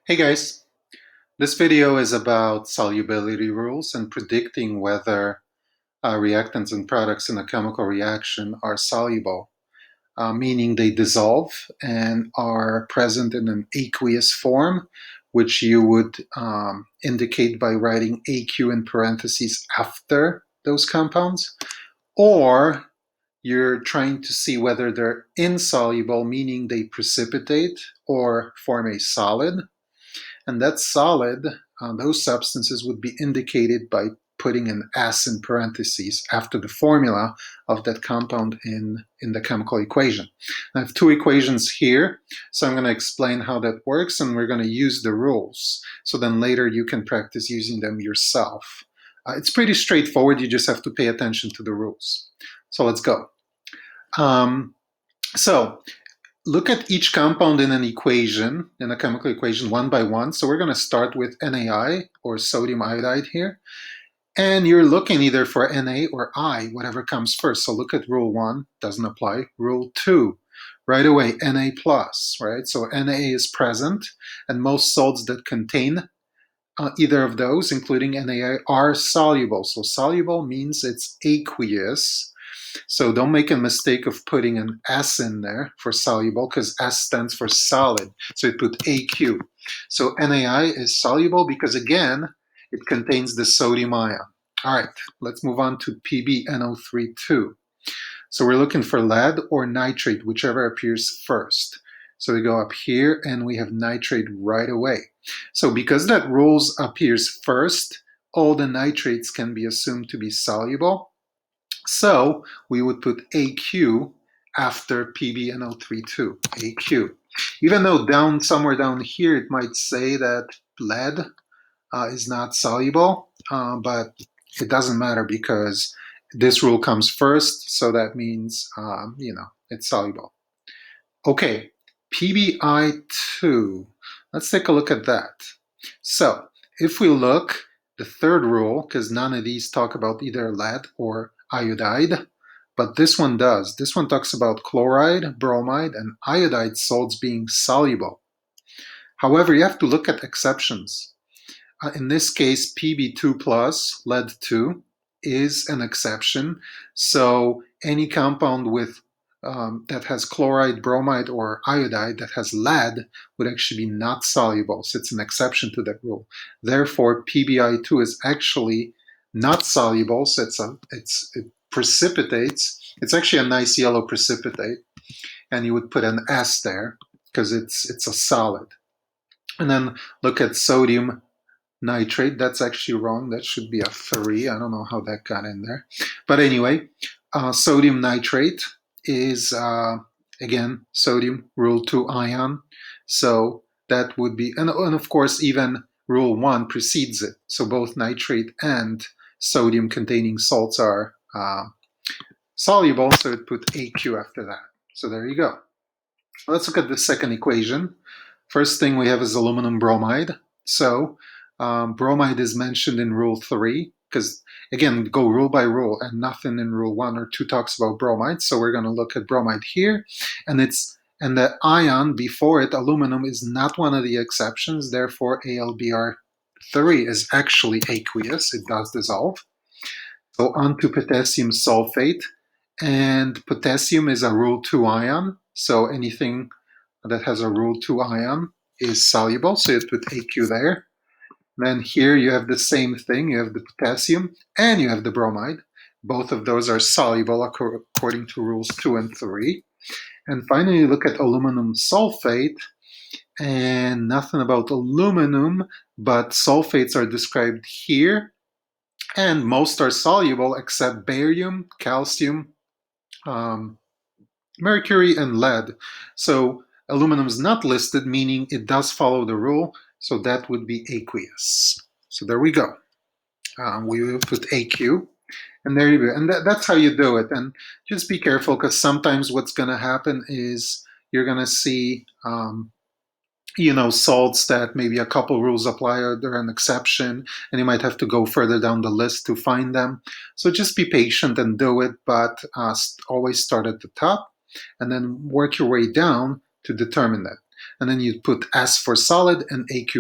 Hey guys, this video is about solubility rules and predicting whether reactants and products in a chemical reaction are soluble, meaning they dissolve and are present in an aqueous form, which you would indicate by writing AQ in parentheses after those compounds, or you're trying to see whether they're insoluble, meaning they precipitate or form a solid. And that solid, those substances would be indicated by putting an S in parentheses after the formula of that compound in the chemical equation. I have two equations here, so I'm going to explain how that works, and we're going to use the rules. So then later you can practice using them yourself. It's pretty straightforward. You just have to pay attention to the rules. So let's go. So look at each compound in an equation, in a chemical equation, one by one. So we're going to start with NaI, or sodium iodide here. And you're looking either for Na or I, whatever comes first. So look at rule 1, doesn't apply. Rule 2, right away, Na plus, right? So Na is present, and most salts that contain either of those, including NaI, are soluble. So soluble means it's aqueous. So don't make a mistake of putting an S in there for soluble, because S stands for solid. So you put AQ. So NaI is soluble because, again, it contains the sodium ion. All right, let's move on to PbNO3 So we're looking for lead or nitrate, whichever appears first. So we go up here and we have nitrate right away. So because that rule appears first, all the nitrates can be assumed to be soluble. So we would put AQ after PbNO3 AQ. Even though somewhere down here it might say that lead is not soluble, but it doesn't matter because this rule comes first, so that means it's soluble. Okay, PbI2. Let's take a look at that. So if we look, the third rule, because none of these talk about either lead or iodide, but this one does. This one talks about chloride, bromide, and iodide salts being soluble. However, you have to look at exceptions. In this case, Pb2 plus, lead 2, is an exception. So any compound with that has chloride, bromide, or iodide that has lead would actually be not soluble. So it's an exception to that rule. Therefore, PbI2 is actually not soluble. So it precipitates. It's actually a nice yellow precipitate, and you would put an S there because it's a solid. And then look at sodium nitrate. That's actually wrong. That should be a 3. I don't know how that got in there. But anyway, sodium nitrate is, again, sodium, rule 2 ion. So that would be, and of course, even rule 1 precedes it. So both nitrate and sodium containing salts are soluble. So it put AQ after that. So there you go. Let's look at the second equation. First thing we have is aluminum bromide. So bromide is mentioned in rule 3 because, again, go rule by rule, and nothing in rule 1 or 2 talks about bromide. So we're going to look at bromide here, and the ion before it, aluminum, is not one of the exceptions. Therefore, AlBr3 is actually aqueous. It does dissolve. So on to potassium sulfate, and potassium is a rule 2 ion. So anything that has a rule 2 ion is soluble. So you put AQ there. Then here you have the same thing. You have the potassium and you have the bromide. Both of those are soluble according to rules 2 and 3. And finally, you look at aluminum sulfate, and nothing about aluminum, but sulfates are described here. And most are soluble except barium, calcium, mercury, and lead. So aluminum is not listed, meaning it does follow the rule. So that would be aqueous. So there we go. We will put AQ, and there you go. And that's how you do it. And just be careful, because sometimes what's going to happen is you're going to see, salts that maybe a couple rules apply, or they're an exception, and you might have to go further down the list to find them. So just be patient and do it, but always start at the top and then work your way down to determine that. And then you put S for solid and AQ